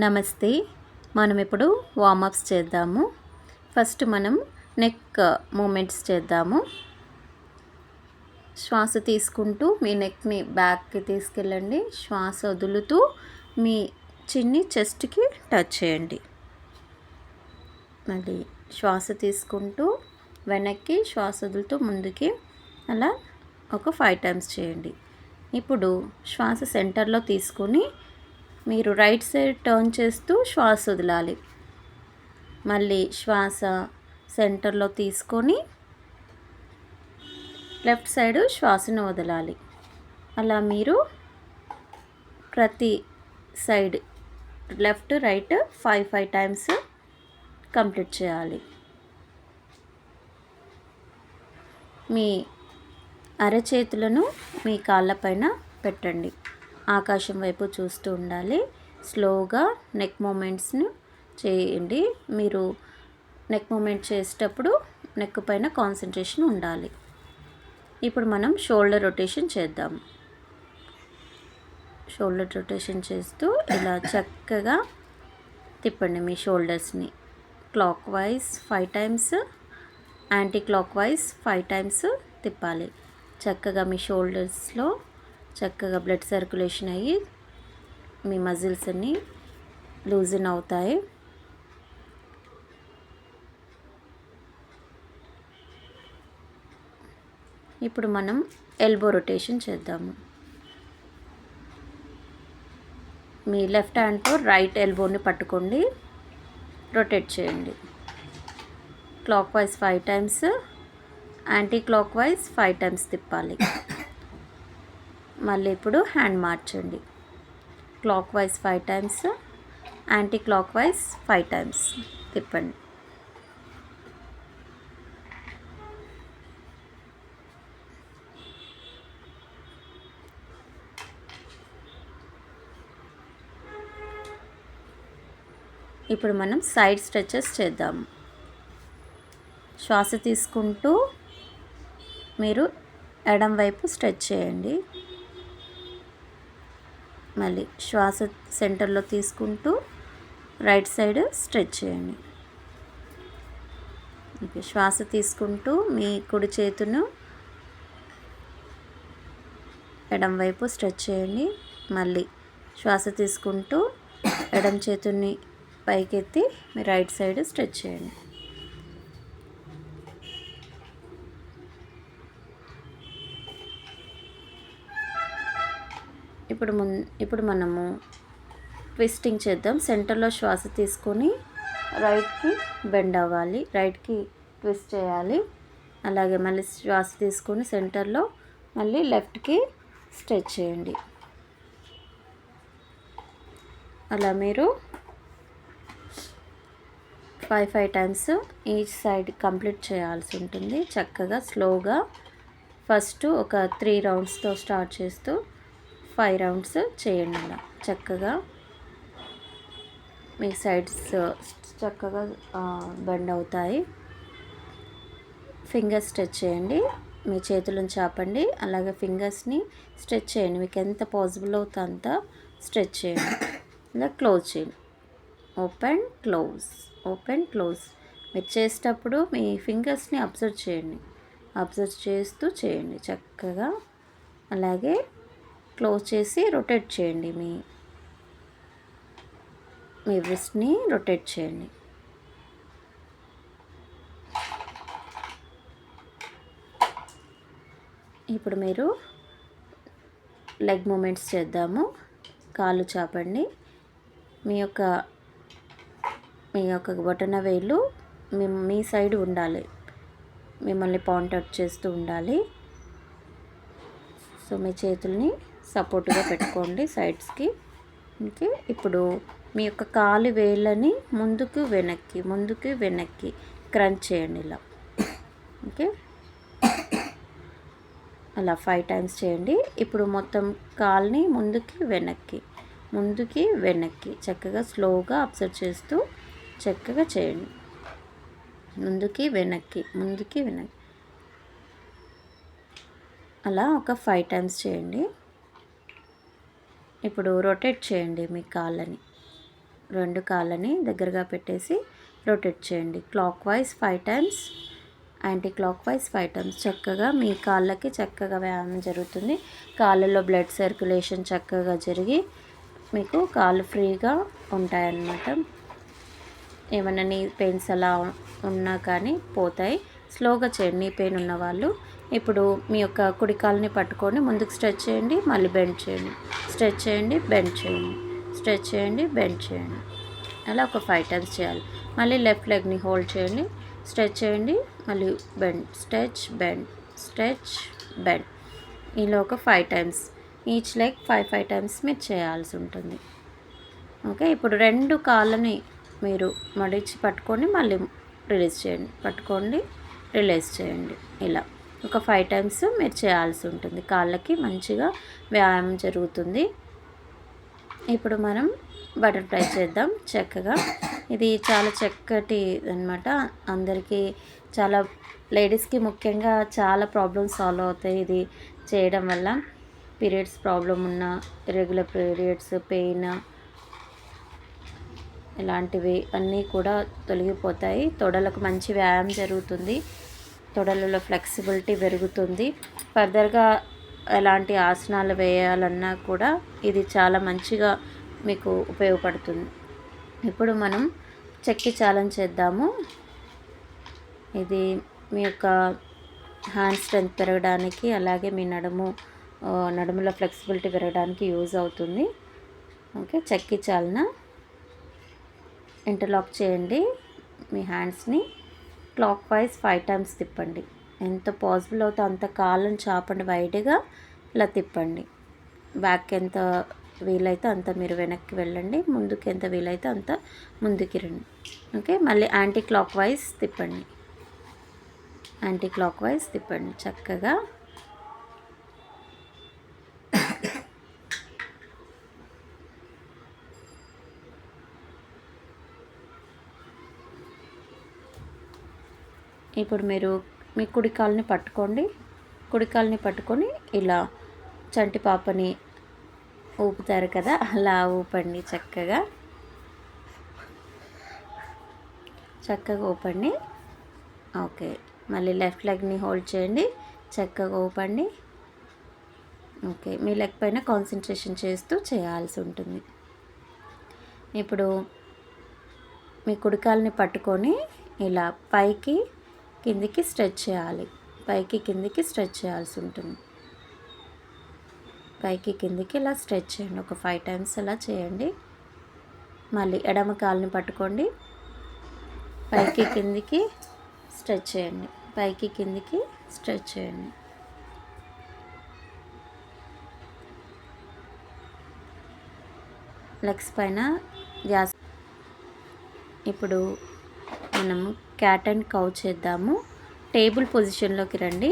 నమస్తే. మనం ఇప్పుడు వార్మప్స్ చేద్దాము. ఫస్ట్ మనం నెక్ మూమెంట్స్ చేద్దాము. శ్వాస తీసుకుంటూ మీ నెక్ని బ్యాక్కి తీసుకెళ్ళండి. శ్వాస వదులుతూ మీ చిన్ని చెస్ట్కి టచ్ చేయండి. మళ్ళీ శ్వాస తీసుకుంటూ వెనక్కి, శ్వాస వదులుతూ ముందుకి, అలా ఒక 5 టైమ్స్ చేయండి. ఇప్పుడు శ్వాస సెంటర్లో తీసుకొని మీరు రైట్ సైడ్ టర్న్ చేస్తూ శ్వాస వదలాలి. మళ్ళీ శ్వాస సెంటర్లో తీసుకొని లెఫ్ట్ సైడ్ శ్వాసను వదలాలి. అలా మీరు ప్రతి side left right 5 times complete చేయాలి. మీ అరచేతులను మీ కాళ్ళపైన పెట్టండి. ఆకాశం వైపు చూస్తూ ఉండాలి. స్లోగా నెక్ మూమెంట్స్ను చేయండి. మీరు నెక్ మూమెంట్ చేసేటప్పుడు నెక్ పైన కాన్సన్ట్రేషన్ ఉండాలి. ఇప్పుడు మనం షోల్డర్ రొటేషన్ చేద్దాం. షోల్డర్ రొటేషన్ చేస్తూ ఇలా చక్కగా తిప్పండి మీ షోల్డర్స్ని. Clockwise 5 times, anti clockwise 5 times తిప్పాలి. చక్కగా మీ షోల్డర్స్లో చక్కగా బ్లడ్ సర్క్యులేషన్ అయ్యి మీ మజిల్స్ అన్నీ లూజన్ అవుతాయి. ఇప్పుడు మనం ఎల్బో రొటేషన్ చేద్దాము. మీ లెఫ్ట్ హ్యాండ్తో రైట్ ఎల్బోని పట్టుకోండి, రొటేట్ చేయండి. Clock wise 5 times, anti clockwise 5 times తిప్పాలి. మళ్ళీ ఇప్పుడు హ్యాండ్ మార్చండి. Clock wise 5 times, anti clockwise 5 times తిప్పండి. ఇప్పుడు మనం సైడ్ స్ట్రెచెస్ చేద్దాము. శ్వాస తీసుకుంటూ మీరు ఎడం వైపు స్ట్రెచ్ చేయండి. మళ్ళీ శ్వాస సెంటర్లో తీసుకుంటూ రైట్ సైడ్ స్ట్రెచ్ చేయండి. శ్వాస తీసుకుంటూ మీ కుడి చేతును ఎడం వైపు స్ట్రెచ్ చేయండి. మళ్ళీ శ్వాస తీసుకుంటూ ఎడం చేతుని పైకెత్తి మీ రైట్ సైడ్ స్ట్రెచ్ చేయండి. ఇప్పుడు మనము ట్విస్టింగ్ చేద్దాం. సెంటర్లో శ్వాస తీసుకొని రైట్కి బెండ్ అవ్వాలి, రైట్కి ట్విస్ట్ చేయాలి. అలాగే మళ్ళీ శ్వాస తీసుకొని సెంటర్లో మళ్ళీ లెఫ్ట్కి స్ట్రెచ్ చేయండి. అలా మీరు 5 టైమ్స్ ఈచ్ సైడ్ కంప్లీట్ చేయాల్సి ఉంటుంది. చక్కగా స్లోగా ఫస్ట్ ఒక 3 రౌండ్స్తో స్టార్ట్ చేస్తూ 5 రౌండ్స్ చేయండి. అలా చక్కగా మీ సైడ్స్ చక్కగా బెండ్ అవుతాయి. ఫింగర్స్ స్ట్రెచ్ చేయండి. మీ చేతులను చాపండి, అలాగే ఫింగర్స్ని స్ట్రెచ్ చేయండి. మీకు ఎంత పాసిబుల్ అవుతుందో అంత స్ట్రెచ్ చేయండి. ఇలా క్లోజ్ చేయండి. Open close, open close. మీరు చేసేటప్పుడు మీ ఫింగర్స్ని అబ్జర్వ్ చేయండి. అబ్జర్వ్ చేస్తూ చేయండి చక్కగా. అలాగే క్లోజ్ చేసి రొటేట్ చేయండి. మీ రిస్ట్ని రొటేట్ చేయండి. ఇప్పుడు మీరు లెగ్ మూమెంట్స్ చేద్దాము. కాళ్ళు చాపండి. మీ యొక్క బొటన వేలు మీ సైడ్ ఉండాలి, మిమ్మల్ని పాయింట్ అవుట్ చేస్తూ ఉండాలి. సో మీ చేతుల్ని సపోర్ట్గా పెట్టుకోండి సైడ్స్కి. ఓకే, ఇప్పుడు మీ యొక్క కాలు వేళ్ళని ముందుకు వెనక్కి క్రంచ్ చేయండి ఇలా. ఓకే, అలా 5 టైమ్స్ చేయండి. ఇప్పుడు మొత్తం కాల్ని ముందుకి వెనక్కి చక్కగా స్లోగా అబ్జర్వ్ చేస్తూ చక్కగా చేయండి. ముందుకి వెనక్కి. అలా ఒక 5 టైమ్స్ చేయండి. ఇప్పుడు రొటేట్ చేయండి మీ కాళ్ళని. రెండు కాళ్ళని దగ్గరగా పెట్టేసి రొటేట్ చేయండి. Clock wise 5 times, anti clockwise 5 times. చక్కగా మీ కాళ్ళకి చక్కగా వ్యాయామం జరుగుతుంది. కాళ్ళలో బ్లడ్ సర్క్యులేషన్ చక్కగా జరిగి మీకు కాళ్ళు ఫ్రీగా ఉంటాయన్నమాట. ఏమైనా నీ పెయిన్స్ అలా ఉన్నా కానీ పోతాయి. స్లోగా చేయండి నీ పెయిన్ ఉన్నవాళ్ళు. ఇప్పుడు మీ యొక్క కుడి కాలుని పట్టుకొని ముందుకు స్ట్రెచ్ చేయండి, మళ్ళీ బెండ్ చేయండి, స్ట్రెచ్ చేయండి, బెండ్ చేయండి, స్ట్రెచ్ చేయండి, బెండ్ చేయండి. అలా ఒక 5 టైమ్స్ చేయాలి. మళ్ళీ లెఫ్ట్ లెగ్ని హోల్డ్ చేయండి, స్ట్రెచ్ చేయండి, మళ్ళీ bend, stretch, bend, stretch, bend. ఇలా ఒక 5 టైమ్స్, ఈచ్ లెగ్ 5 టైమ్స్ మీరు చేయాల్సి ఉంటుంది. ఓకే. ఇప్పుడు రెండు కాళ్ళని మీరు మడిచి పట్టుకొని మళ్ళీ రిలీజ్ చేయండి, పట్టుకోండి, రిలీజ్ చేయండి. ఇలా ఒక 5 టైమ్స్ మీరు చేయాల్సి ఉంటుంది. కాళ్ళకి మంచిగా వ్యాయామం జరుగుతుంది. ఇప్పుడు మనం బటర్ఫ్లై చేద్దాం చక్కగా. ఇది చాలా చక్కటి అనమాట. అందరికీ చాలా లేడీస్కి ముఖ్యంగా చాలా ప్రాబ్లమ్స్ సాల్వ్ అవుతాయి ఇది చేయడం వల్ల. పీరియడ్స్ ప్రాబ్లం ఉన్న, ఇర్రెగ్యులర్ పీరియడ్స్, పెయిన్ ఇలాంటివి అన్నీ కూడా తొలగిపోతాయి. తొడలకు మంచి వ్యాయామం జరుగుతుంది. తొడలలో ఫ్లెక్సిబిలిటీ పెరుగుతుంది. ఫర్దర్గా ఎలాంటి ఆసనాలు వేయాలన్నా కూడా ఇది చాలా మంచిగా మీకు ఉపయోగపడుతుంది. ఇప్పుడు మనం చెక్కి ఛాలెంజ్ చేద్దాము. ఇది మీ యొక్క హ్యాండ్ స్ట్రెంత్ పెరగడానికి, అలాగే మీ నడుములో ఫ్లెక్సిబిలిటీ పెరగడానికి యూజ్ అవుతుంది. ఓకే. చెక్కి చాలన ఇంటర్లాక్ చేయండి మీ హ్యాండ్స్ని. క్లాక్ వైజ్ 5 టైమ్స్ తిప్పండి. ఎంత పాసిబుల్ అవుతే అంత కాళ్ళని చాపండి, వైడ్గా ఇలా తిప్పండి. బ్యాక్ ఎంత వీలైతే అంత మీరు వెనక్కి వెళ్ళండి, ముందుకు ఎంత వీలైతే అంత ముందుకి రండి. ఓకే. మళ్ళీ యాంటీ క్లాక్ వైజ్ తిప్పండి, యాంటీ క్లాక్ వైజ్ తిప్పండి చక్కగా. ఇప్పుడు మీరు మీ కుడి కాలుని పట్టుకోండి, కుడి కాలుని పట్టుకొని ఇలా చంటి పాపని ఊపుతారు కదా, అలా ఊపండి చక్కగా, చక్కగా ఊపండి. ఓకే. మళ్ళీ లెఫ్ట్ లెగ్ని హోల్డ్ చేయండి, చక్కగా ఊపండి. ఓకే. మీ లెగ్ పైన కాన్సన్ట్రేషన్ చేస్తూ చేయాల్సి ఉంటుంది. ఇప్పుడు మీ కుడి కాలుని పట్టుకొని ఇలా పైకి కిందికి స్ట్రెచ్ చేయాలి, పైకి కిందికి స్ట్రెచ్ చేయాల్సి ఉంటుంది. పైకి కిందికి ఇలా స్ట్రెచ్ చేయండి. ఒక 5 టైమ్స్ అలా చేయండి. మళ్ళీ ఎడమ కాలుని పట్టుకోండి, పైకి కిందికి స్ట్రెచ్ చేయండి, పైకి కిందికి స్ట్రెచ్ చేయండి. లెగ్స్ పైన గ్యాస్. ఇప్పుడు మనము క్యాట్ అండ్ కౌ చేద్దాము. టేబుల్ పొజిషన్లోకి రండి,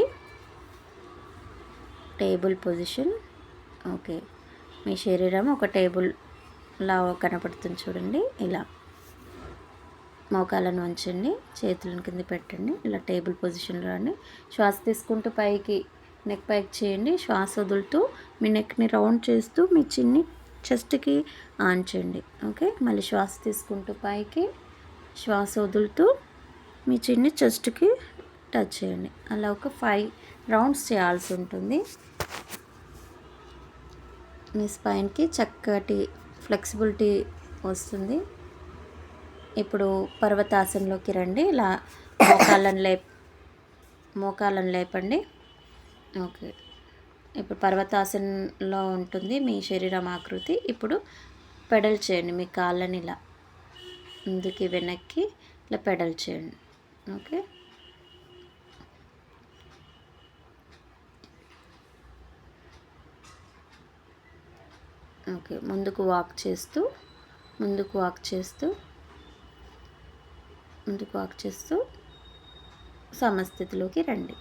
టేబుల్ పొజిషన్. ఓకే. మీ శరీరం ఒక టేబుల్లా కనపడుతుంది చూడండి. ఇలా మోకాలను ఉంచండి, చేతులను కింద పెట్టండి, ఇలా టేబుల్ పొజిషన్లో రండి. శ్వాస తీసుకుంటూ పైకి నెక్ పైకి చేయండి, శ్వాస వదులుతూ మీ నెక్ని రౌండ్ చేస్తూ మీ చిన్ని చెస్ట్కి ఆన్ చేయండి. ఓకే. మళ్ళీ శ్వాస తీసుకుంటూ పైకి, శ్వాస వదులుతూ మీ చిన్ని చెస్ట్కి టచ్ చేయండి. అలా ఒక 5 రౌండ్స్ చేయాల్సి ఉంటుంది. మీ స్పైన్కి చక్కటి ఫ్లెక్సిబిలిటీ వస్తుంది. ఇప్పుడు పర్వతాసనంలోకి రండి. ఇలా మోకాళ్ళను లేపండి. ఓకే. ఇప్పుడు పర్వతాసనంలో ఉంటుంది మీ శరీరం ఆకృతి. ఇప్పుడు పెడల్ చేయండి, మీ కాళ్ళని ఇలా ముందుకి వెనక్కి ఇలా పెడల్ చేయండి. ఓకే. ఓకే. ముందుకు వాక్ చేస్తూ సమస్థితిలోకి రండి.